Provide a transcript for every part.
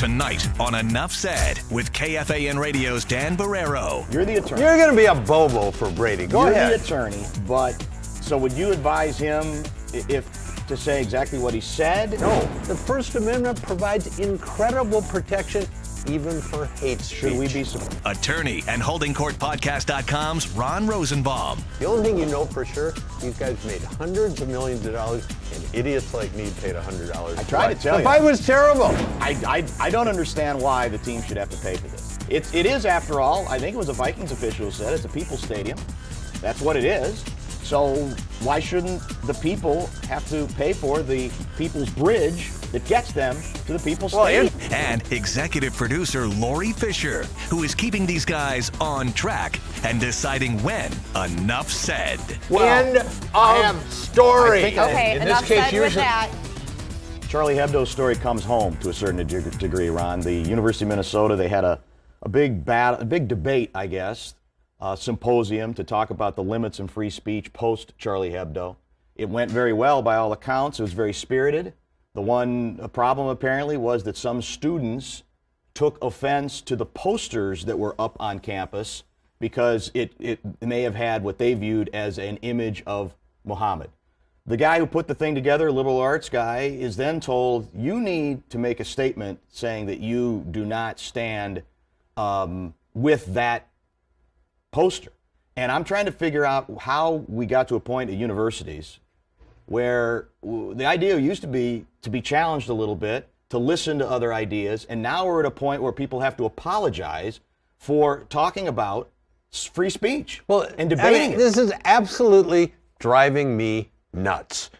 Tonight on Enough Said with KFAN Radio's Dan Barreiro. You're the attorney. You're going to be a bobo for Brady. Go ahead. You're the attorney, but so would you advise him to say exactly what he said? No. The First Amendment provides incredible protection even for hate speech. Should we be surprised? Attorney and HoldingCourtPodcast.com's Ron Rosenbaum. The only thing you know for sure, these guys made hundreds of millions of dollars, and idiots like me paid $100. I tried to tell you. The fight was terrible. I don't understand why the team should have to pay for this. It is, after all, I think it was a Vikings official who said it's a people's stadium. That's what it is. So why shouldn't the people have to pay for the people's bridge that gets them to the people's stadium? And executive producer Lori Fisher, who is keeping these guys on track and deciding when enough said. End of story. Okay, in enough this case, said with that. Charlie Hebdo's story comes home to a certain degree, Ron. The University of Minnesota, they had a big debate, I guess, symposium to talk about the limits in free speech post Charlie Hebdo. It went very well by all accounts. It was very spirited. The one problem apparently was that some students took offense to the posters that were up on campus because it may have had what they viewed as an image of Muhammad. The guy who put the thing together, a liberal arts guy, is then told, you need to make a statement saying that you do not stand with that poster. And I'm trying to figure out how we got to a point at universities where the idea used to be challenged a little bit, to listen to other ideas, and now we're at a point where people have to apologize for talking about free speech and debating it. This is absolutely driving me nuts.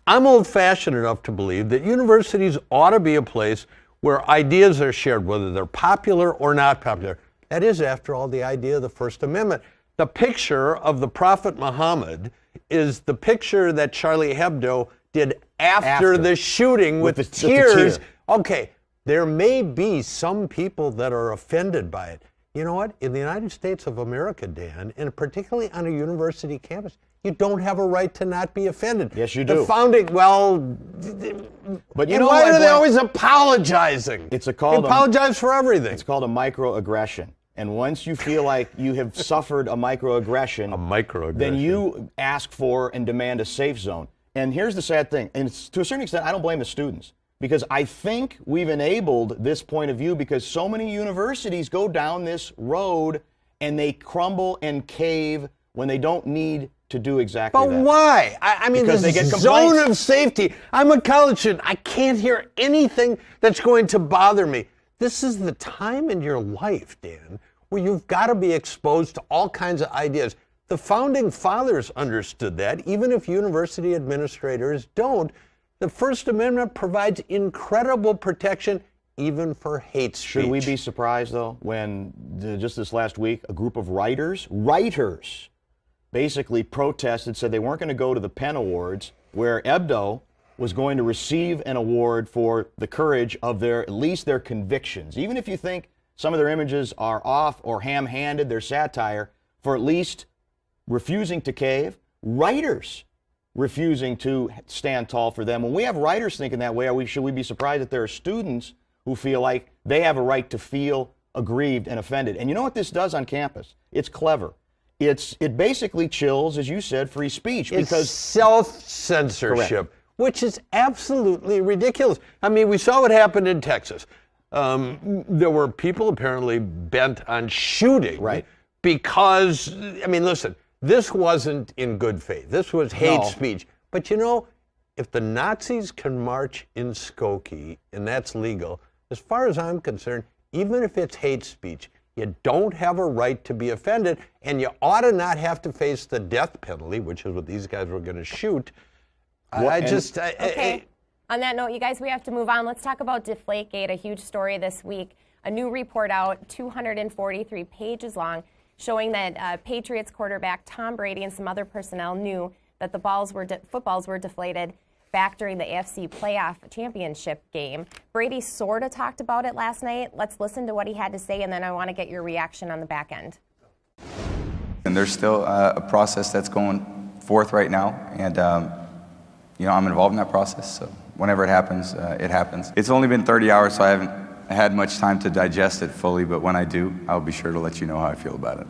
I'm old-fashioned enough to believe that universities ought to be a place where ideas are shared, whether they're popular or not popular. That is, after all, the idea of the First Amendment. The picture of the Prophet Muhammad is the picture that Charlie Hebdo did after the shooting with the tears. Okay, there may be some people that are offended by it. You know what? In the United States of America, Dan, and particularly on a university campus, you don't have a right to not be offended. Yes, you do. The founding, but you know why are they always apologizing? They apologize for everything. It's called a microaggression. And once you feel like you have suffered a microaggression, then you ask for and demand a safe zone. And here's the sad thing, and to a certain extent, I don't blame the students, because I think we've enabled this point of view because so many universities go down this road and they crumble and cave when they don't need to do exactly that. But why? I mean, because this zone of safety. I'm a college student. I can't hear anything that's going to bother me. This is the time in your life, Dan, where you've got to be exposed to all kinds of ideas. The founding fathers understood that, even if university administrators don't. The First Amendment provides incredible protection even for hate speech. Should we be surprised, though, when just this last week, a group of writers basically protested, said they weren't going to go to the Penn Awards, where Hebdo was going to receive an award for the courage of at least their convictions. Even if you think some of their images are off or ham-handed, their satire, for at least refusing to cave, writers refusing to stand tall for them. When we have writers thinking that way, should we be surprised that there are students who feel like they have a right to feel aggrieved and offended? And you know what this does on campus? It's clever. It basically chills, as you said, free speech. It's self-censorship. Correct. Which is absolutely ridiculous. I mean, we saw what happened in Texas. There were people apparently bent on shooting because, I mean, listen, this wasn't in good faith. This was hate speech. But you know, if the Nazis can march in Skokie and that's legal, as far as I'm concerned, even if it's hate speech, you don't have a right to be offended, and you ought to not have to face the death penalty, which is what these guys were going to shoot. Okay. On that note, you guys, we have to move on. Let's talk about Deflategate, a huge story this week. A new report out, 243 pages long, showing that Patriots quarterback Tom Brady and some other personnel knew that the footballs were deflated back during the AFC playoff championship game. Brady sort of talked about it last night. Let's listen to what he had to say, and then I want to get your reaction on the back end. And there's still a process that's going forth right now, and I'm involved in that process, so whenever it happens, it happens. It's only been 30 hours, so I had much time to digest it fully, but when I do, I'll be sure to let you know how I feel about it.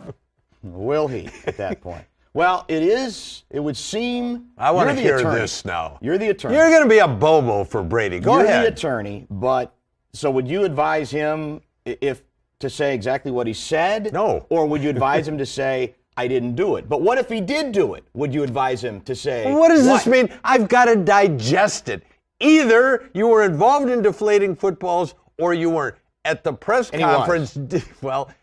Will he at that point? Well, it would seem. I want to hear attorney. this now. You're the attorney. You're going to be a bobo for Brady. Go You're ahead. the attorney, but so would you advise him to say exactly what he said? No. Or would you advise him to say, I didn't do it? But what if he did do it? Would you advise him to say, What does this mean? I've got to digest it. Either you were involved in deflating footballs or you weren't. At the press conference,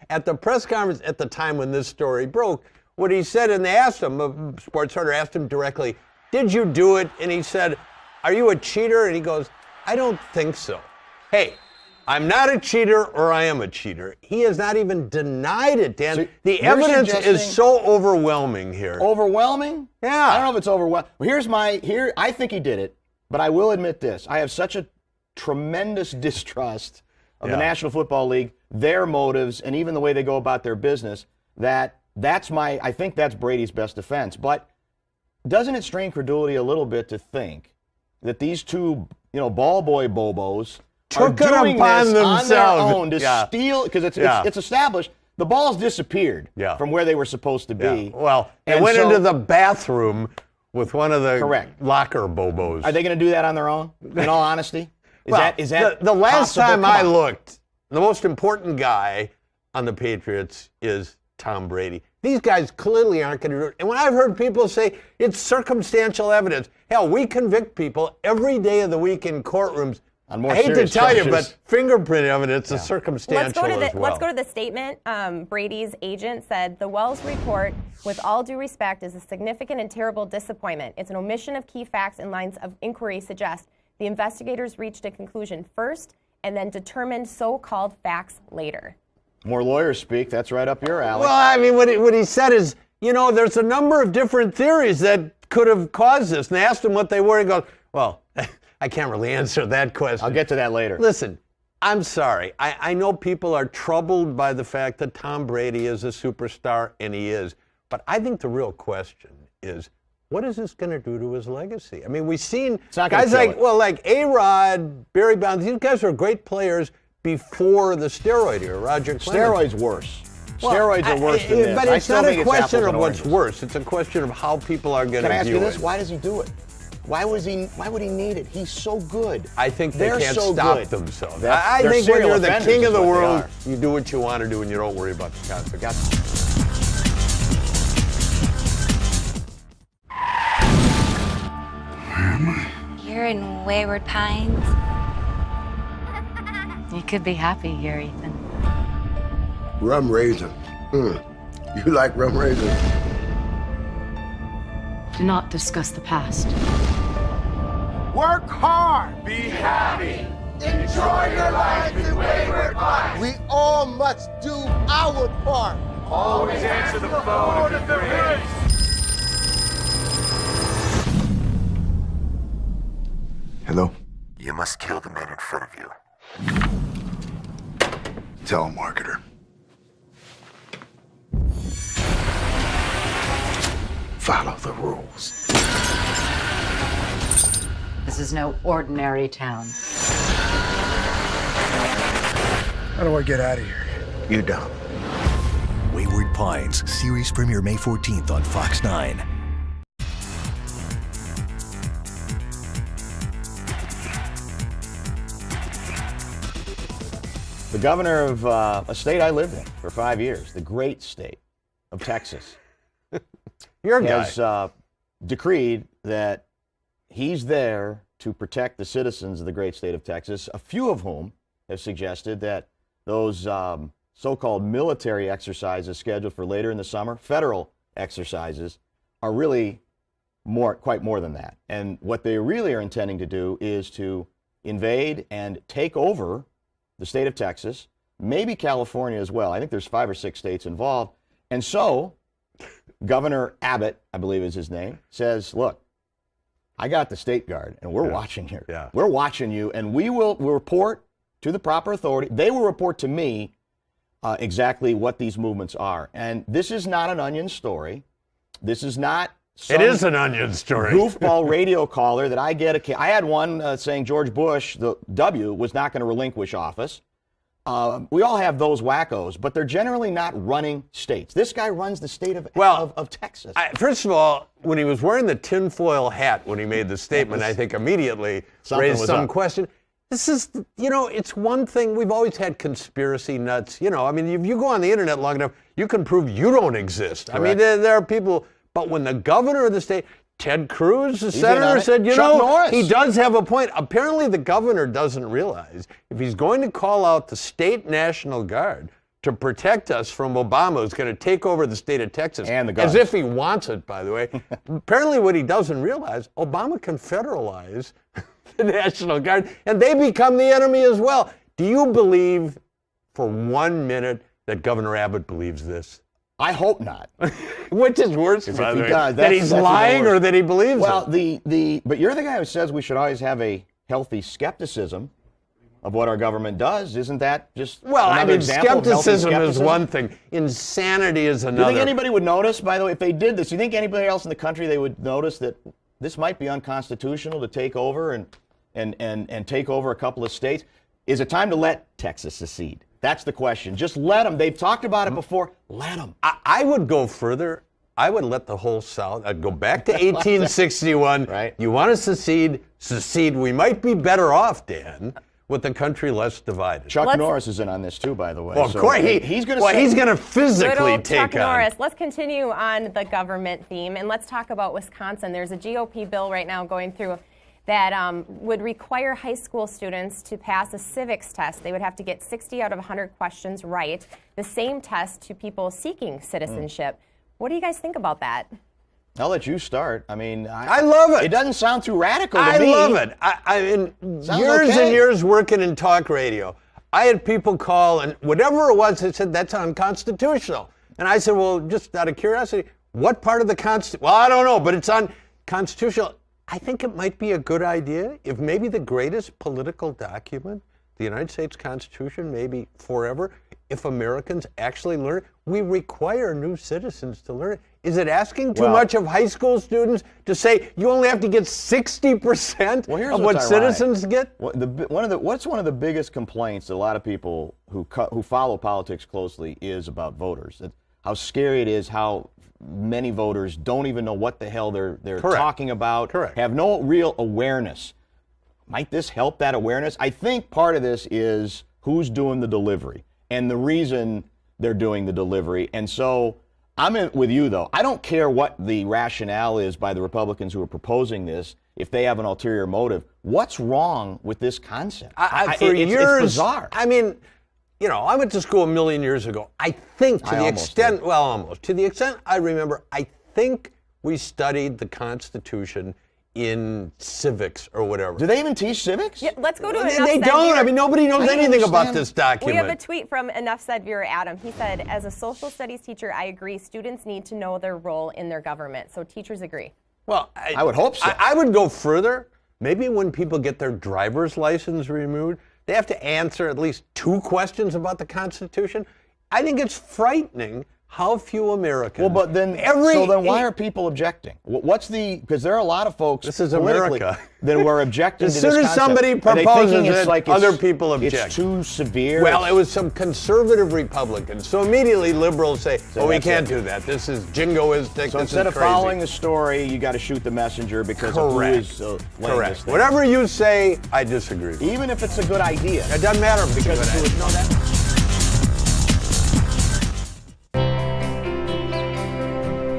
at the press conference at the time when this story broke, what he said, and they asked him, SportsCenter asked him directly, did you do it? And he said, are you a cheater? And he goes, I don't think so. Hey, I'm not a cheater or I am a cheater. He has not even denied it, Dan. So the evidence is so overwhelming here. Overwhelming? Yeah. I don't know if it's overwhelming. Well, I think he did it, but I will admit this. I have such a tremendous distrust of the National Football League, their motives, and even the way they go about their business, I think that's Brady's best defense. But doesn't it strain credulity a little bit to think that these two, ball boy bobos are doing this on their own to steal, because it's established, the ball's disappeared from where they were supposed to be. Well, it went into the bathroom with one of the locker bobos. Are they going to do that on their own, in all honesty? Is that the last possible? time I looked, the most important guy on the Patriots is Tom Brady. These guys clearly aren't going to do it. And when I've heard people say it's circumstantial evidence, hell, we convict people every day of the week in courtrooms. I hate to tell you, but fingerprint evidence is circumstantial as well. Let's go to the statement. Brady's agent said, the Wells report, with all due respect, is a significant and terrible disappointment. It's an omission of key facts and lines of inquiry suggest the investigators reached a conclusion first and then determined so-called facts later. More lawyers speak. That's right up your alley. Well, I mean, what he said is, there's a number of different theories that could have caused this. And they asked him what they were. He goes, well, I can't really answer that question. I'll get to that later. Listen, I'm sorry. I know people are troubled by the fact that Tom Brady is a superstar, and he is. But I think the real question is, what is this going to do to his legacy? I mean, we've seen guys like A-Rod, Barry Bonds. These guys were great players before the steroid era. Roger Clemens. Steroids worse. Steroids are worse than this. But it's not a question of what's worse. It's a question of how people are going to view it. Can I ask you this? Why does he do it? Why would he need it? He's so good. I think they can't stop themselves. I think when you're the king of the world, you do what you want to do and you don't worry about the consequences. Where am I? You're in Wayward Pines. You could be happy here, Ethan. Rum raisin. You like rum raisin? Do not discuss the past. Work hard. Be happy. Enjoy your life in Wayward Pines. We all must do our part. Always answer the phone if there is. Hello? You must kill the man in front of you. Telemarketer. Follow the rules. This is no ordinary town. How do I get out of here? You don't. Wayward Pines, series premiere May 14th on Fox 9. The governor of a state I lived in for 5 years, the great state of Texas, has decreed that he's there to protect the citizens of the great state of Texas, a few of whom have suggested that those so-called military exercises scheduled for later in the summer, federal exercises, are really quite more than that. And what they really are intending to do is to invade and take over the state of Texas, maybe California as well. I think there's 5 or 6 states involved. And so Governor Abbott, I believe is his name, says, look, I got the state guard, and we're watching here. Yeah. We're watching you, and we'll report to the proper authority. They will report to me exactly what these movements are. And this is not an Onion story. This is not It is an Onion story. Goofball radio caller that I get. I had one saying George Bush, the W, was not going to relinquish office. We all have those wackos, but they're generally not running states. This guy runs the state of Texas. First of all, when he was wearing the tinfoil hat when he made the statement, I think immediately raised some question. This is, it's one thing. We've always had conspiracy nuts. I mean, if you go on the internet long enough, you can prove you don't exist. Correct. I mean, there are people, but when the governor of the state, Ted Cruz, the senator, said, Norris. He does have a point. Apparently, the governor doesn't realize if he's going to call out the state National Guard to protect us from Obama, who's going to take over the state of Texas, and the guns. as if he wants it, by the way. Apparently, what he doesn't realize, Obama can federalize the National Guard, and they become the enemy as well. Do you believe for 1 minute that Governor Abbott believes this? I hope not. Which is worse, by the way, does, that he's lying or that he believes it? But you're the guy who says we should always have a healthy skepticism of what our government does. Isn't that just another example of healthy skepticism is one thing. Insanity is another. Do you think anybody would notice, by the way, if they did this? Do you think anybody else in the country, they would notice that this might be unconstitutional to take over and take over a couple of states? Is it time to let Texas secede? That's the question. Just let them. They've talked about it before. Let them. I would go further. I would let the whole South. I'd go back to 1861. Right. You want to secede? Secede. We might be better off, Dan, with the country less divided. Chuck Norris is in on this too, by the way. Well, of course, he's going to physically take Chuck on. Norris. Let's continue on the government theme, and let's talk about Wisconsin. There's a GOP bill right now going through that would require high school students to pass a civics test. They would have to get 60 out of 100 questions right, the same test to people seeking citizenship. What do you guys think about that? I'll let you start. I mean, I love it. It doesn't sound too radical to me. I love it. Years and years working in talk radio, I had people call, and whatever it was, they said, that's unconstitutional. And I said, well, just out of curiosity, what part of the Constitution? Well, I don't know, but it's unconstitutional. I think it might be a good idea if maybe the greatest political document, the United States Constitution, maybe forever, if Americans actually learn it, we require new citizens to learn it. Is it asking too much of high school students to say you only have to get 60% of what citizens get? What's one of the biggest complaints that a lot of people who follow politics closely is about voters? How scary it is, how many voters don't even know what the hell they're talking about, Correct. have no real awareness. Might this help that awareness? I think part of this is who's doing the delivery and the reason they're doing the delivery. And so I'm in with you, though. I don't care what the rationale is by the Republicans who are proposing this, if they have an ulterior motive. What's wrong with this concept? It's bizarre. I mean, I went to school a million years ago. I think to the extent I remember, I think we studied the Constitution in civics or whatever. Do they even teach civics? Yeah, let's go to They don't. I mean, nobody knows anything about this document. We have a tweet from Enough Said viewer Adam. He said, as a social studies teacher, I agree. Students need to know their role in their government. So teachers agree. Well, I would hope so. I would go further. Maybe when people get their driver's license removed, they have to answer at least 2 questions about the Constitution. I think it's frightening how few Americans. Well, but then, why are people objecting? Because there are a lot of folks. This is America. That were objecting to this concept. As soon as somebody proposes it, other people object. It's too severe. Well, it was some conservative Republicans. So immediately liberals say, we can't do that. This is jingoistic. So instead of following the story, you got to shoot the messenger because of who is laying this thing. Whatever you say, I disagree. Even if it's a good idea. It doesn't matter because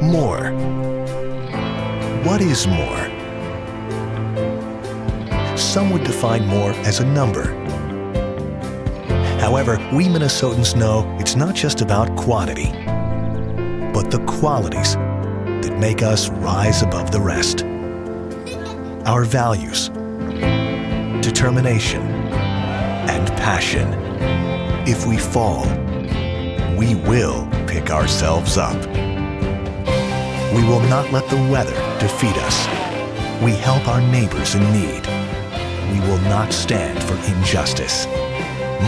More. What is more? Some would define more as a number. However, we Minnesotans know it's not just about quantity, but the qualities that make us rise above the rest. Our values, determination, and passion. If we fall, we will pick ourselves up. We will not let the weather defeat us. We help our neighbors in need. We will not stand for injustice.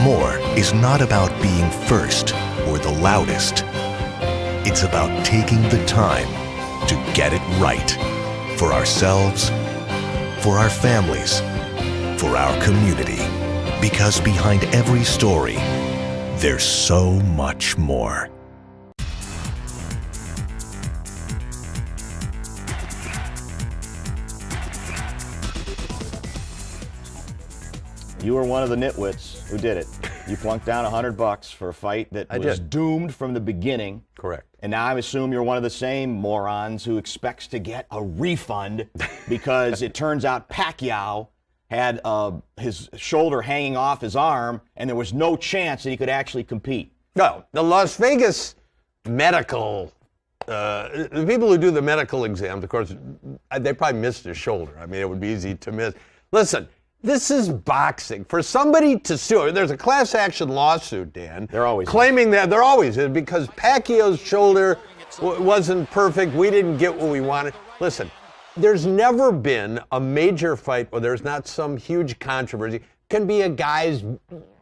More is not about being first or the loudest. It's about taking the time to get it right for ourselves, for our families, for our community. Because behind every story, there's so much more. You were one of the nitwits who did it. You plunked down $100 for a fight that was doomed from the beginning. Correct. And now I assume you're one of the same morons who expects to get a refund because it turns out Pacquiao had his shoulder hanging off his arm and there was no chance that he could actually compete. No, the Las Vegas medical, the people who do the medical exams, of course, they probably missed his shoulder. I mean, it would be easy to miss. Listen, this is boxing. For somebody to sue, there's a class action lawsuit, Dan. There always claiming that there always is because Pacquiao's shoulder wasn't perfect. We didn't get what we wanted. Listen, there's never been a major fight where there's not some huge controversy. It can be a guy's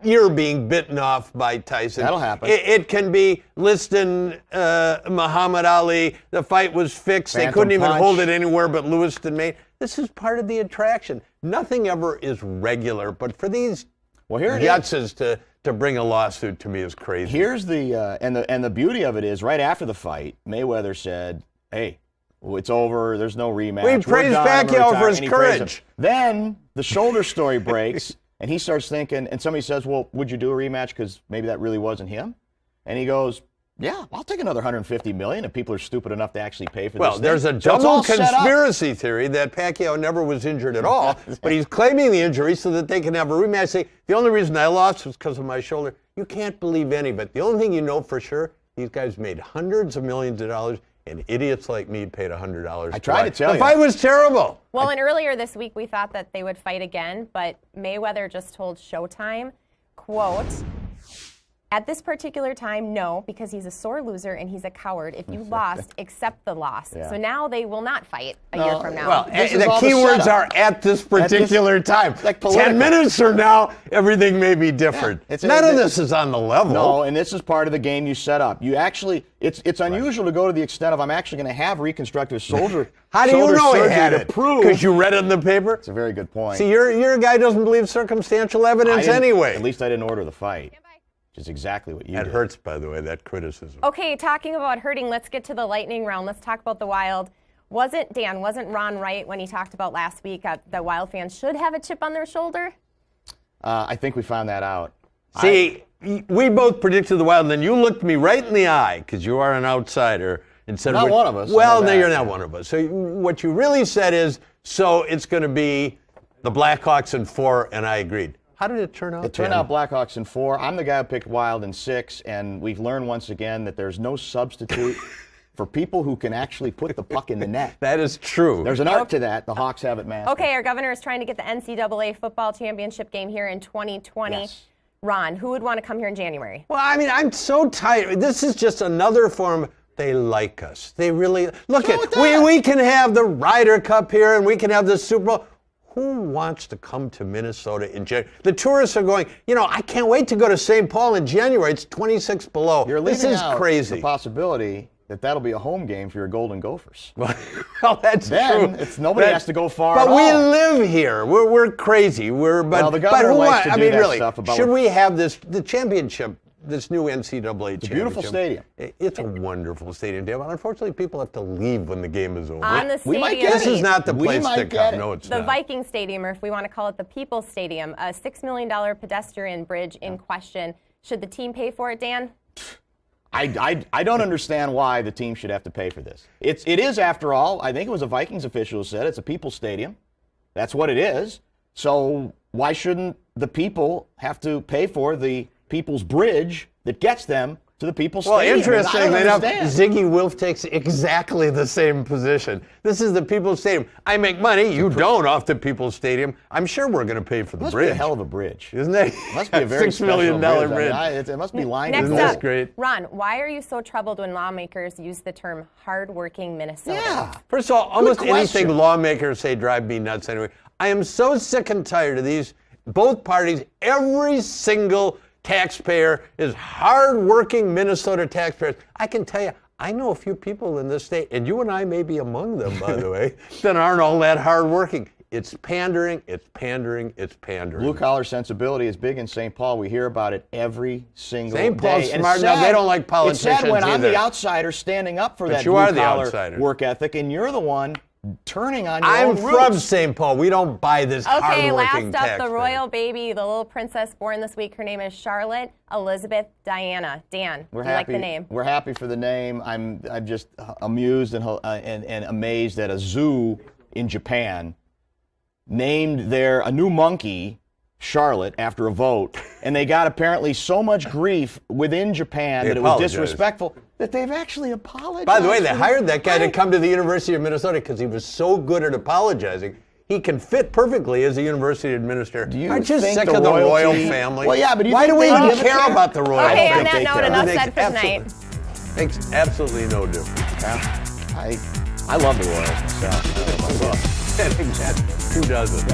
ear being bitten off by Tyson. That'll happen. It can be Liston, Muhammad Ali. The fight was fixed. They couldn't even hold it anywhere but Lewiston, Maine. This is part of the attraction. Nothing ever is regular, but for these yutzes to bring a lawsuit to me is crazy. Here's the beauty of it is right after the fight, Mayweather said, "Hey, it's over. There's no rematch." We praised Pacquiao for his courage. Then the shoulder story breaks, and he starts thinking, and somebody says, "Well, would you do a rematch because maybe that really wasn't him?" And he goes, "Yeah, I'll take another $150 million if people are stupid enough to actually pay for this." Well, there's a double conspiracy theory that Pacquiao never was injured at all, but he's claiming the injury so that they can have a rematch. Say, the only reason I lost was because of my shoulder. You can't believe any of it. The only thing you know for sure, these guys made hundreds of millions of dollars, and idiots like me paid $100. I tried to tell you. The fight was terrible. Well, and earlier this week we thought that they would fight again, but Mayweather just told Showtime, quote, "At this particular time, no, because he's a sore loser and he's a coward. If you lost, accept the loss." Yeah. So now they will not fight a year from now. Well, the key words are "at this particular time." like 10 minutes from now, everything may be different. Yeah, None of this is on the level. No, and this is part of the game you set up. You actually, it's unusual to go to the extent of I'm actually going to have reconstructive shoulder. How do you know he had it? Prove because you read it in the paper? It's a very good point. See, you're a guy who doesn't believe circumstantial evidence anyway. At least I didn't order the fight. Which is exactly what you did. That hurts, by the way, that criticism. Okay, talking about hurting, let's get to the lightning round. Let's talk about the Wild. Wasn't Ron right when he talked about last week the Wild fans should have a chip on their shoulder? I think we found that out. See, we both predicted the Wild, and then you looked me right in the eye, because you are an outsider, and said, not one of us. Well, no, you're not one of us. So what you really said is, so it's going to be the Blackhawks in 4, and I agreed. How did it turn out? It turned out Blackhawks in 4. I'm the guy who picked Wild in 6, and we've learned once again that there's no substitute for people who can actually put the puck in the net. That is true. There's an art to that. The Hawks have it mastered. Okay, our governor is trying to get the NCAA football championship game here in 2020. Yes. Ron, who would want to come here in January? Well, I mean, I'm so tired. This is just another form. They like us. They really look at. We can have the Ryder Cup here, and we can have the Super Bowl. Who wants to come to Minnesota in January? The tourists are going, I can't wait to go to St. Paul in January. It's 26 below. This is crazy. The possibility that that'll be a home game for your Golden Gophers. Well, that's then true. Nobody has to go far at all. But we live here. We're crazy. The governor likes to do that stuff about. Should we have the championship? This new NCAA championship. It's a beautiful stadium. It's a wonderful stadium, Dave. Unfortunately, people have to leave when the game is over. On the stadium. We might get this is not the place to come. No, it's not. The not. Viking Stadium, or if we want to call it the People's Stadium, a $6 million pedestrian bridge in question. Should the team pay for it, Dan? I don't understand why the team should have to pay for this. It is, after all, I think it was a Vikings official who said it's a People's Stadium. That's what it is. So why shouldn't the people have to pay for the People's Bridge that gets them to the People's Stadium? Well, interestingly enough, Ziggy Wolf takes exactly the same position. This is the People's Stadium. I make money, you don't, off the People's Stadium. I'm sure we're going to pay for the bridge. Must be a hell of a bridge. Isn't it? Must be a very $6 million bridge. I mean, it must be lined. Next That's up, great. Ron, why are you so troubled when lawmakers use the term hardworking Minnesota? Yeah. First of all, almost anything lawmakers say drive me nuts anyway. I am so sick and tired of these, both parties, every single taxpayer is hard-working Minnesota taxpayers. I can tell you, I know a few people in this state, and you and I may be among them, by the way, that aren't all that hard-working. It's pandering, it's pandering, it's pandering. Blue collar sensibility is big in St. Paul. We hear about it every single day. St. Paul's And smart it's enough. sad- They don't like politicians It's sad when I'm either. the outsider standing up for But that you are blue the collar outsider. work ethic, and you're the one turning on your I'm own from roots. St. Paul. We don't buy this Okay, hardworking last up, taxpayer. the royal baby, the little princess born this week. Her name is Charlotte Elizabeth Diana. Dan, We're do you like happy. the name? We're happy for the name. I'm just amused and amazed that a zoo in Japan named a new monkey Charlotte after a vote, and they got apparently so much grief within Japan They that it was apologized. disrespectful that they've actually apologized. By the way, they for hired that guy to come to the University of Minnesota because he was so good at apologizing. He can fit perfectly as a university administrator. you Aren't you think sick the of the royal royalty- family? Well, yeah, but do you why think do we they even give a care care? about the royal Okay, family? on that note, enough Makes said for tonight. Makes absolutely no difference. I love the Royals myself. Who doesn't?